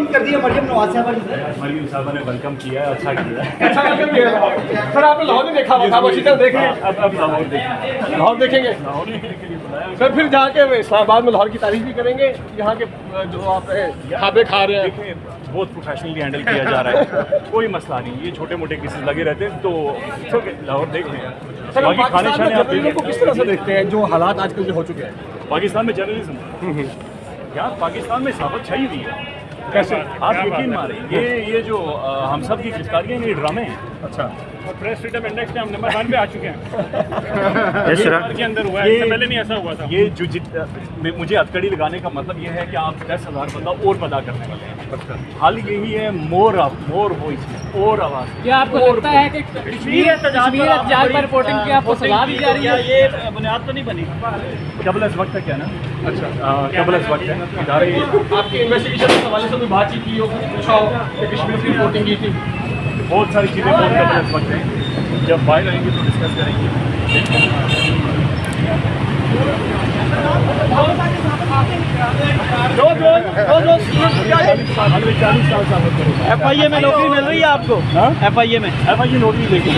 Welcome कर दिया मरियम नवाज साहब ने। मरियम साहबा ने वेलकम किया है, अच्छा किया है। अच्छा वेलकम किया सर। आपने लाहौर नहीं देखा होगा, अच्छी तरह देख लें। अब लाहौर देखेंगे, लाहौर देखेंगे लाहौर देखने के लिए बुलाया। सर, फिर जाके इस्लामाबाद में लाहौर की तारीफ भी करेंगे। यहाँ के जो आप खाबे खा रहे हैं, देखिए बहुत प्रोफेशनली हैंडल किया जा रहा है, कोई मसला नहीं। ये छोटे मोटे केसेस लगे रहते हैं तो ओके, लाहौर देख लें। सर, बाकी खाने पाकिस्तान शाने में आप जर्नलिज्म को किस तरह से देखते हैं, जो हालात आजकल जो हो चुके हैं? पाकिस्तान में जर्नलिज्म, यार पाकिस्तान में साबत छाई हुई है। कैसे? आप यकीन मारे, ये जो हम सब की गिरफ्तारियाँ, ये ड्रामे हैं। अच्छा, और प्रेस फ्रीडम इंडेक्स में हम नंबर 1 पे आ चुके हैं। के अंदर हुआ है, इससे पहले नहीं ऐसा हुआ था। ये जो मुझे हथकड़ी लगाने का मतलब ये है कि आप 10,000 बंदा और पैदा करने वाले हैं। हाल यही है, मोर वॉइस और आवाज़। क्या आपको लगता है कि कश्मीर एहतजाज पर रिपोर्टिंग की आपको सलाह दी जा रही है? ये बुनियाद तो नहीं बनी। कबल इस वक्त है क्या ना? अच्छा, कबल इस वक्त है इदारे। आपकी इन्वेस्टिगेशन के हवाले से कोई बातचीत की हो, पूछा हो कि कश्मीर की रिपोर्टिंग की थी? बहुत सारी चीज़ें बहुत कबल इस वक्त हैं, जब बाहर आएंगे तो डिस्कस करेंगे। FIA में नौकरी मिल रही है आपको? FIA में FIA नौकरी लेके